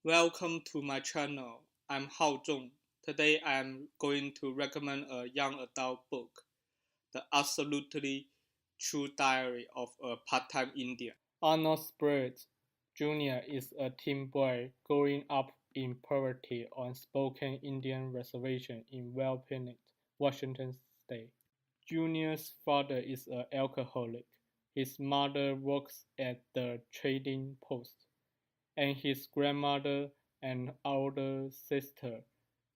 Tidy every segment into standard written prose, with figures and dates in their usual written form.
Welcome to my channel. I'm Hao Zhong. Today I am going to recommend a young adult book, The Absolutely True Diary of a Part-Time Indian. Arnold Sprague Jr. is a teen boy growing up in poverty on Spokane Indian Reservation in Well-Pinnet, Washington State. Junior's father is an alcoholic. His mother works at the trading post, and his grandmother and older sister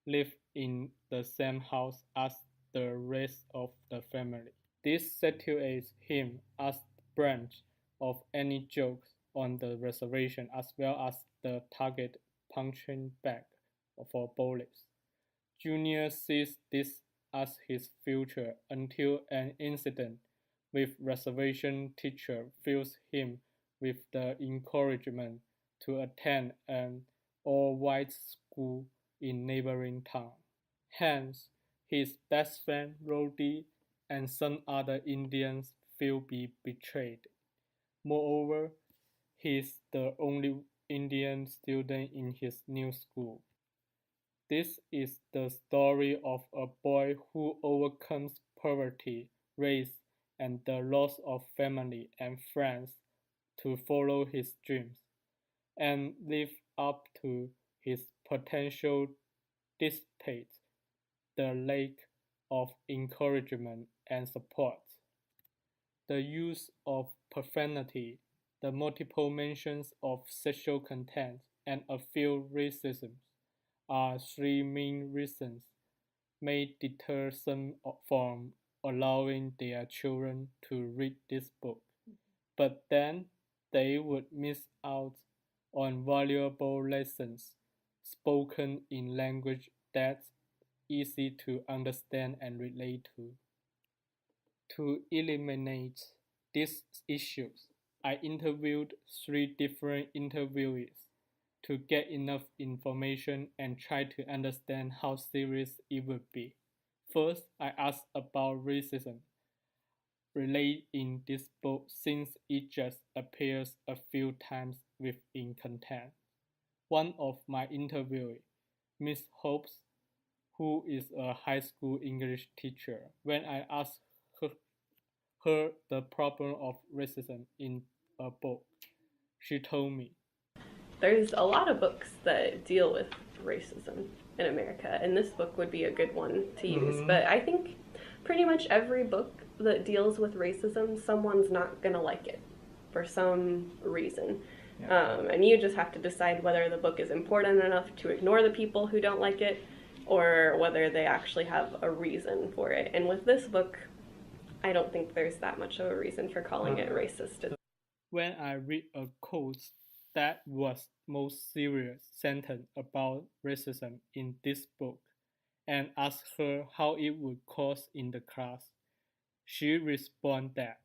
live in the same house as the rest of the family. This situates him as the branch of any jokes on the reservation, as well as the target punching bag for bullets. Junior sees this as his future until an incident with reservation teacher fills him with the encouragement to attend an all-white school in neighboring town. Hence, his best friend Rody and some other Indians feel betrayed. Moreover, he is the only Indian student in his new school. This is the story of a boy who overcomes poverty, race, and the loss of family and friends to follow his dreams, and live up to his potential despite the lack of encouragement and support. The use of profanity, the multiple mentions of sexual content, and a few racisms are three main reasons may deter some from allowing their children to read this book, but then they would miss out on valuable lessons spoken in language that's easy to understand and relate to. To eliminate these issues, I interviewed 3 different interviewees to get enough information and try to understand how serious it would be. First, I asked about racism related in this book since it just appears a few times within content. One of my interviewees, Miss Hopes, who is a high school English teacher, when I asked her the problem of racism in a book, she told me, there's a lot of books that deal with racism in America, and this book would be a good one to use. But I think pretty much every book that deals with racism, someone's not going to like it for some reason. And you just have to decide whether the book is important enough to ignore the people who don't like it, or whether they actually have a reason for it. And with this book, I don't think there's that much of a reason for calling it racist. When I read a quote that was most serious sentence about racism in this book and asked her how it would cause in the class, she responded that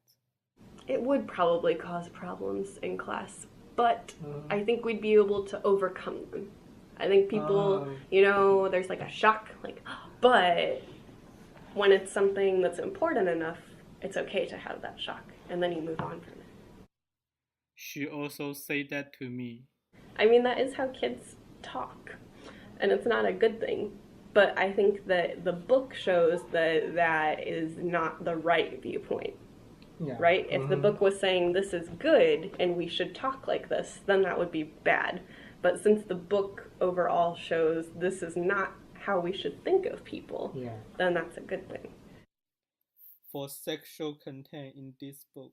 it would probably cause problems in class, but I think we'd be able to overcome them. I think people, there's like a shock, but when it's something that's important enough, it's okay to have that shock, and then you move on from it. She also said that to me. I mean, that is how kids talk, and it's not a good thing, but I think that the book shows that that is not the right viewpoint, right? If the book was saying this is good and we should talk like this, then that would be bad. But since the book overall shows this is not how we should think of people, then that's a good thing. For sexual content in this book,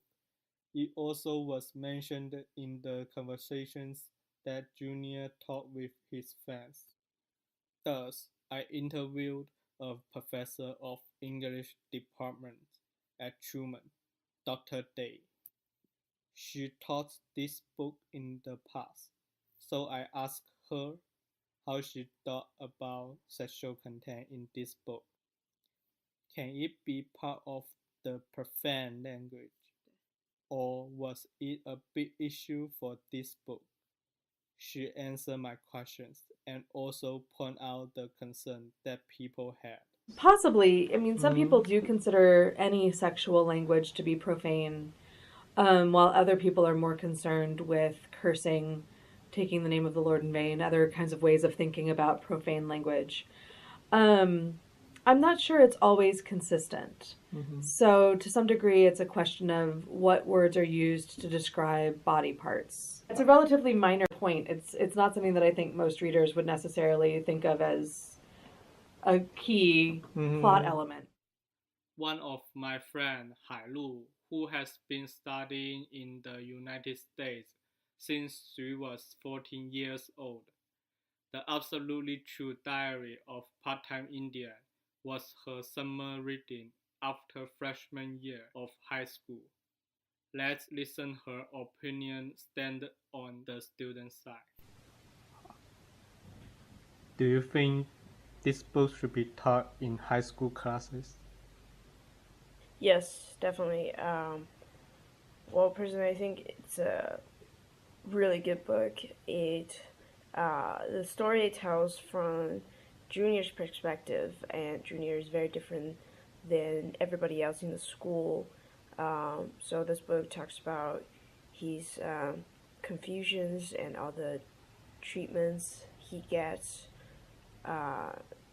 it also was mentioned in the conversations that Junior talked with his friends. Thus, I interviewed a professor of English department at Truman, Dr. Day. She taught this book in the past, so I asked her how she thought about sexual content in this book. Can it be part of the profane language, or was it a big issue for this book? She answered my questions and also pointed out the concern that people had. Possibly. I mean, some people do consider any sexual language to be profane. while other people are more concerned with cursing, taking the name of the Lord in vain, other kinds of ways of thinking about profane language. Um, I'm not sure it's always consistent. Mm-hmm. So, to some degree, it's a question of what words are used to describe body parts. It's a relatively minor point. It's not something that I think most readers would necessarily think of as a key plot element. One of my friend Hai Lu, who has been studying in the United States since she was 14 years old. The Absolutely True Diary of Part-Time Indian was her summer reading after freshman year of high school. Let's listen her opinion stand on the student side. Do you think this book should be taught in high school classes? Yes, definitely. Well, personally, I think it's a really good book. The story it tells from Junior's perspective, and Junior is very different than everybody else in the school. So this book talks about his confusions and all the treatments he gets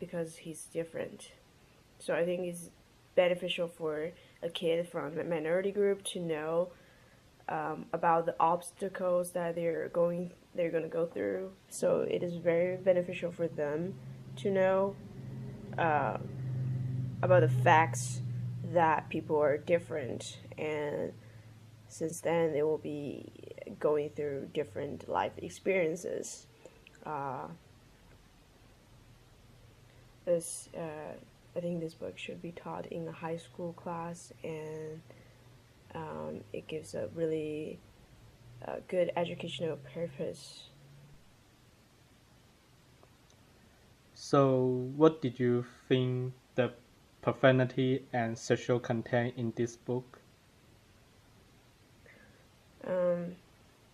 because he's different. So I think it's beneficial for a kid from a minority group to know about the obstacles that they're going to go through. So it is very beneficial for them to know uh, about the facts that people are different, and since then they will be going through different life experiences. Uh, this I think this book should be taught in a high school class, and it gives a really good educational purpose. So, what did you think the profanity and sexual content in this book?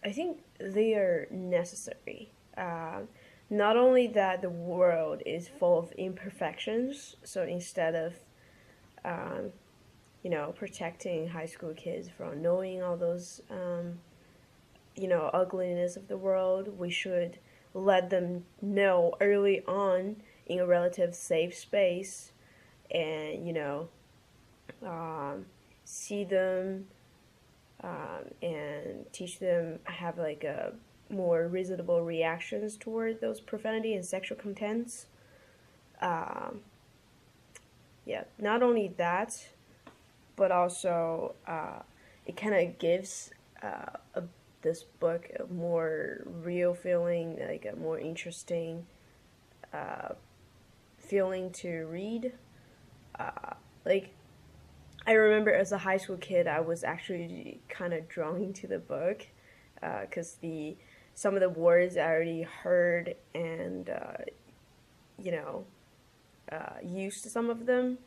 I think they are necessary. Not only that the world is full of imperfections, so instead of um, protecting high school kids from knowing all those ugliness of the world, we should let them know early on in a relative safe space, and see them and teach them have like a more reasonable reactions toward those profanity and sexual contents. Um, yeah, not only that, but also it kind of gives this book a more real feeling, like a more interesting uh, feeling to read. Like I remember as a high school kid, I was actually kind of drawn into the book because some of the words I already heard and you know used some of them,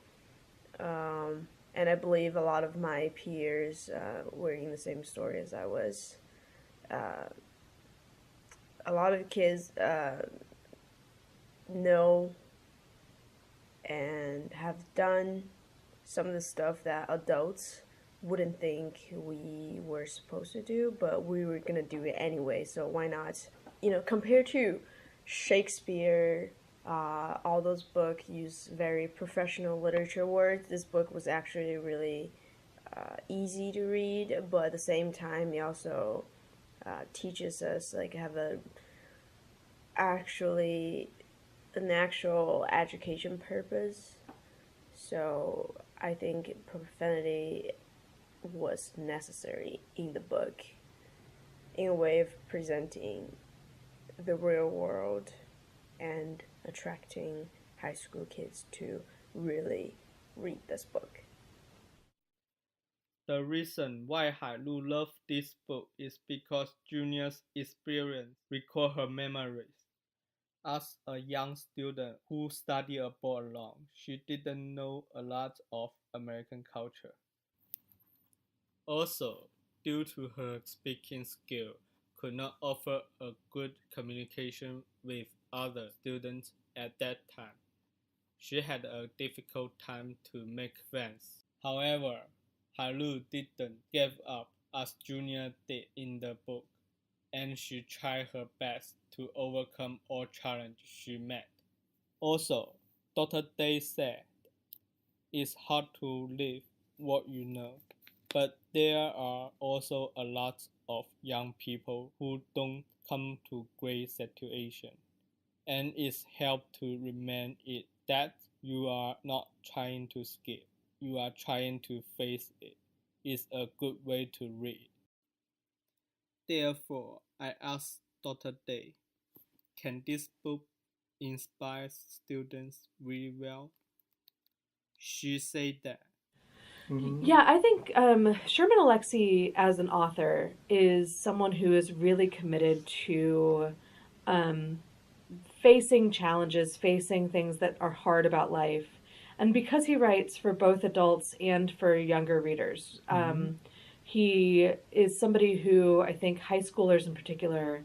and I believe a lot of my peers were in the same story as I was. Uh, a lot of kids know and have done some of the stuff that adults wouldn't think we were supposed to do, but we were gonna do it anyway, so why not? Compared to Shakespeare, all those books use very professional literature words. This book was actually really easy to read, but at the same time, it also teaches us like have actually an actual education purpose. So I think profanity was necessary in the book in a way of presenting the real world and attracting high school kids to really read this book. The reason why Hai Lu loved this book is because Junior's experience recall her memories. As a young student who studied abroad alone, she didn't know a lot of American culture. Also, due to her speaking skill, could not offer a good communication with other students at that time. She had a difficult time to make friends. However, Haru didn't give up as Junior did in the book, and she tried her best to overcome all challenges she met. Also, Dr. Day said, it's hard to live what you know, but there are also a lot of young people who don't come to great situation, and it's helped to remind it that you are not trying to escape, you are trying to face it. It's a good way to read. Therefore, I asked Dr. Day, can this book inspire students really well? She said that. Yeah, I think Sherman Alexie, as an author, is someone who is really committed to um, facing challenges, facing things that are hard about life. And because he writes for both adults and for younger readers, he is somebody who I think high schoolers in particular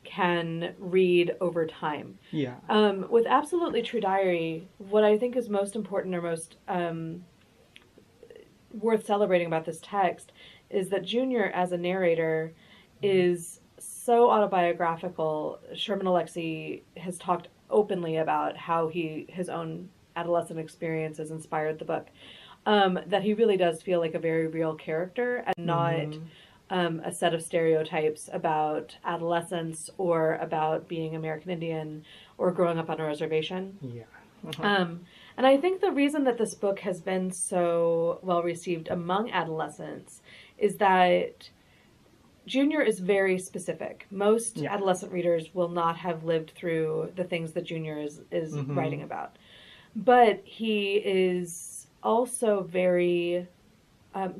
can read over time. Yeah. With Absolutely True Diary, what I think is most important or most worth celebrating about this text is that Junior, as a narrator, is so autobiographical. Sherman Alexie has talked openly about how his own adolescent experiences inspired the book. That he really does feel like a very real character and not a set of stereotypes about adolescence or about being American Indian or growing up on a reservation. Yeah. And I think the reason that this book has been so well received among adolescents is that Junior is very specific. Most adolescent readers will not have lived through the things that Junior is writing about. But he is also very,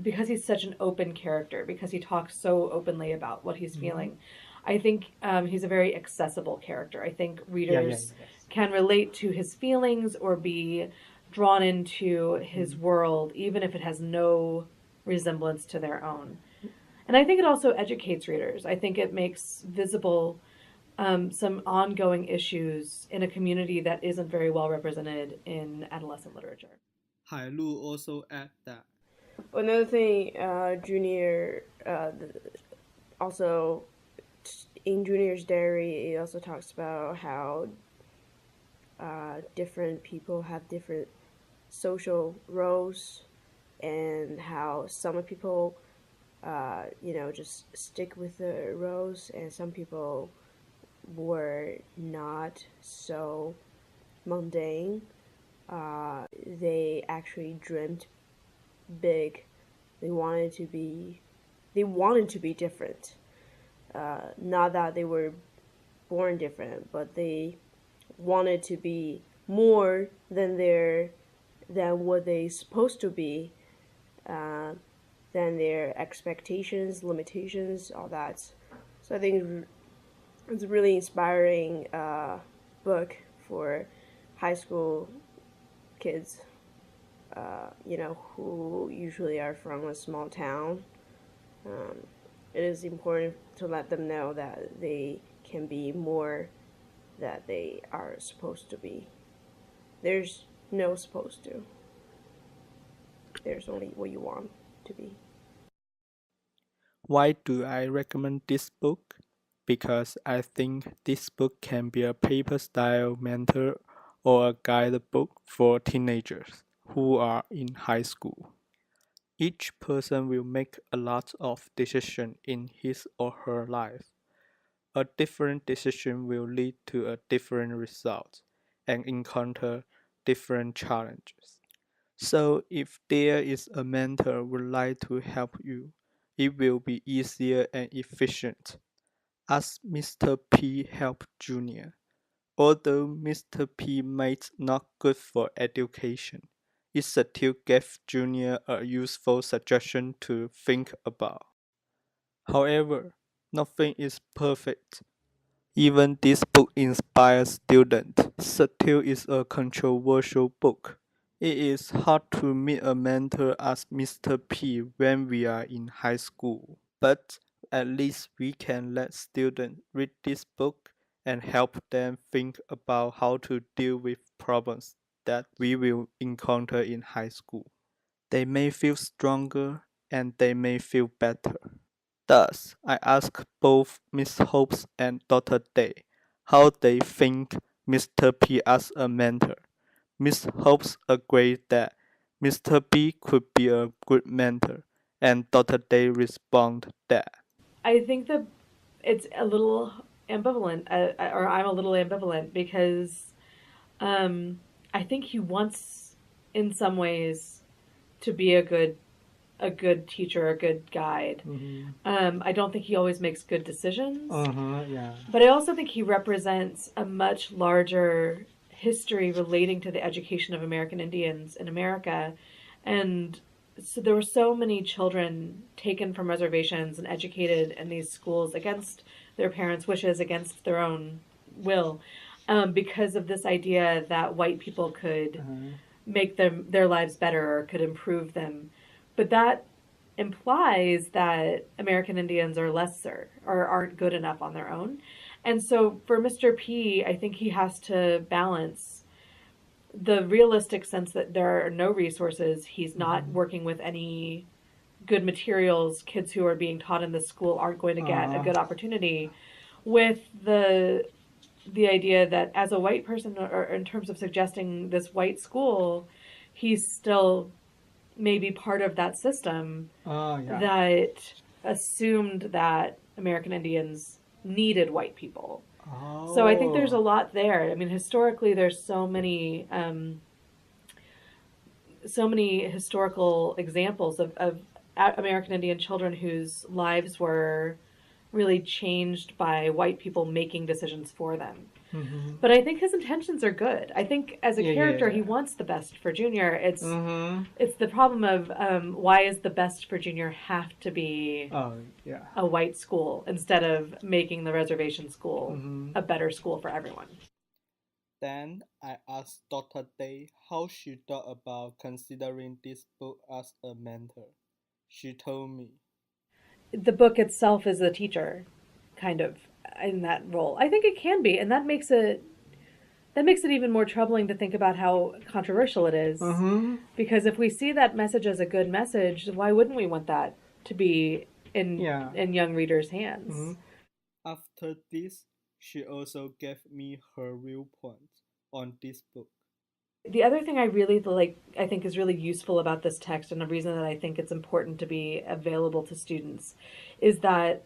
because he's such an open character, because he talks so openly about what he's feeling, I think he's a very accessible character. I think readers can relate to his feelings or be drawn into his world, even if it has no resemblance to their own. And I think it also educates readers. I think it makes visible some ongoing issues in a community that isn't very well represented in adolescent literature. Hai Lu also add that. Another thing, Junior also in Junior's diary, it also talks about how different people have different social roles, and how some people, just stick with the roles, and some people were not so mundane. They actually dreamt big. They wanted to be different. Not that they were born different, but they wanted to be more than what they supposed to be, than their expectations, limitations, all that. So I think it's a really inspiring book for high school kids, who usually are from a small town. It is important to let them know that they can be more that they are supposed to be. There's no supposed to. There's only what you want to be. Why do I recommend this book? Because I think this book can be a paper-style mentor or a guidebook for teenagers who are in high school. Each person will make a lot of decisions in his or her life. A different decision will lead to a different result and encounter different challenges. So if there is a mentor who would like to help you, it will be easier and efficient. As Mr. P helped Junior. Although Mr. P might not good for education, it still gave Junior a useful suggestion to think about. However, nothing is perfect. Even this book inspires students. Still is a controversial book. It is hard to meet a mentor as Mr. P when we are in high school. But at least we can let students read this book and help them think about how to deal with problems that we will encounter in high school. They may feel stronger and they may feel better. Thus, I asked both Miss Hopes and Dr. Day how they think Mr. P as a mentor. Miss Hopes agreed that Mr. B could be a good mentor, and Dr. Day responded that. I think that it's a little ambivalent, or I'm a little ambivalent because I think he wants, in some ways, to be a good teacher, a good guide. I don't think he always makes good decisions. Yeah. But I also think he represents a much larger history relating to the education of American Indians in America. And so there were so many children taken from reservations and educated in these schools against their parents' wishes, against their own will, because of this idea that white people could make their lives better or could improve them. But that implies that American Indians are lesser or aren't good enough on their own. And so for Mr. P, I think he has to balance the realistic sense that there are no resources. He's not working with any good materials. Kids who are being taught in this school aren't going to get a good opportunity, with the idea that as a white person, or in terms of suggesting this white school, he's still maybe part of that system that assumed that American Indians needed white people. So I think there's a lot there. I mean, historically, there's so many historical examples of American Indian children whose lives were really changed by white people making decisions for them. But I think his intentions are good. I think as a character, he wants the best for Junior. It's the problem of why is the best for Junior have to be a white school instead of making the reservation school a better school for everyone. Then I asked Dr. Day how she thought about considering this book as a mentor. She told me, The book itself is a teacher, kind of, in that role. I think it can be, and that makes it even more troubling to think about how controversial it is. Because if we see that message as a good message, why wouldn't we want that to be in young readers' hands? After this, she also gave me her viewpoint on this book. The other thing I think is really useful about this text, and the reason that I think it's important to be available to students, is that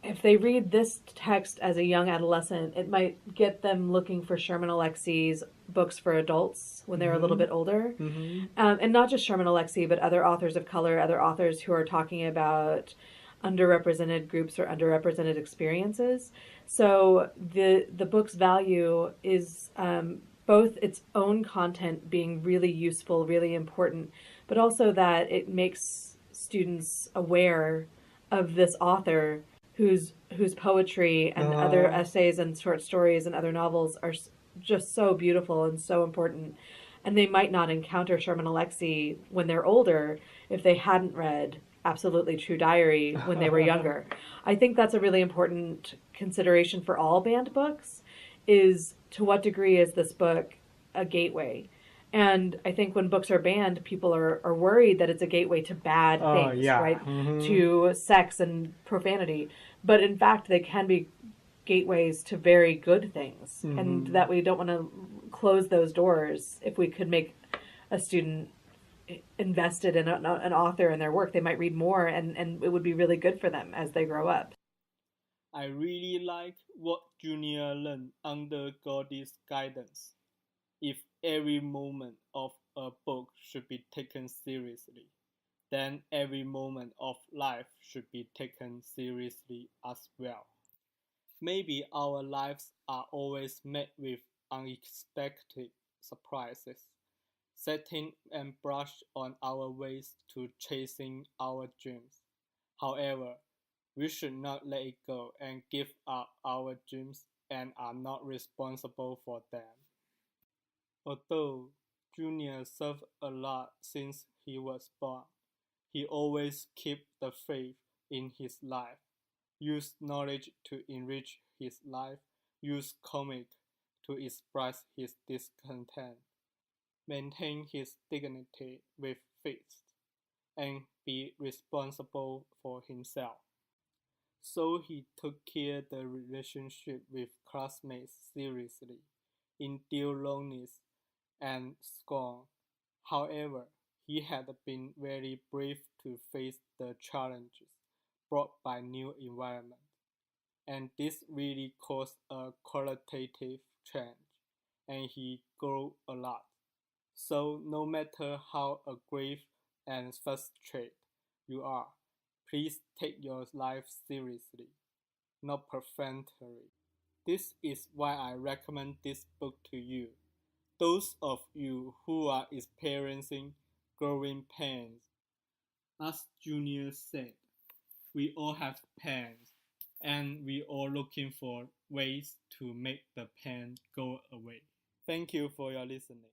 if they read this text as a young adolescent, it might get them looking for Sherman Alexie's books for adults when they're a little bit older. And not just Sherman Alexie, but other authors of color, other authors who are talking about underrepresented groups or underrepresented experiences. So the book's value is both its own content being really useful, really important, but also that it makes students aware of this author whose poetry and other essays and short stories and other novels are just so beautiful and so important. And they might not encounter Sherman Alexie when they're older if they hadn't read Absolutely True Diary when they were younger. I think that's a really important consideration for all banned books, is to what degree is this book a gateway? And I think when books are banned, people are worried that it's a gateway to bad things, right? To sex and profanity. But in fact, they can be gateways to very good things. And that we don't want to close those doors. If we could make a student invested in an author and their work, they might read more, and it would be really good for them as they grow up. I really like what Junior learned under God's guidance. If every moment of a book should be taken seriously, then every moment of life should be taken seriously as well. Maybe our lives are always met with unexpected surprises, setting and brush on our ways to chasing our dreams. However, we should not let it go and give up our dreams and are not responsible for them. Although Junior suffered a lot since he was born, he always kept the faith in his life, used knowledge to enrich his life, used comic to express his discontent, maintain his dignity with faith, and be responsible for himself. So he took care the relationship with classmates seriously, endured loneliness and scorn. However, he had been very brave to face the challenges brought by new environment, and this really caused a qualitative change, and he grew a lot. So no matter how aggressive and frustrated you are, please take your life seriously, not perfunctorily. This is why I recommend this book to you. Those of you who are experiencing growing pains. As Junior said, we all have pains, and we all looking for ways to make the pain go away. Thank you for your listening.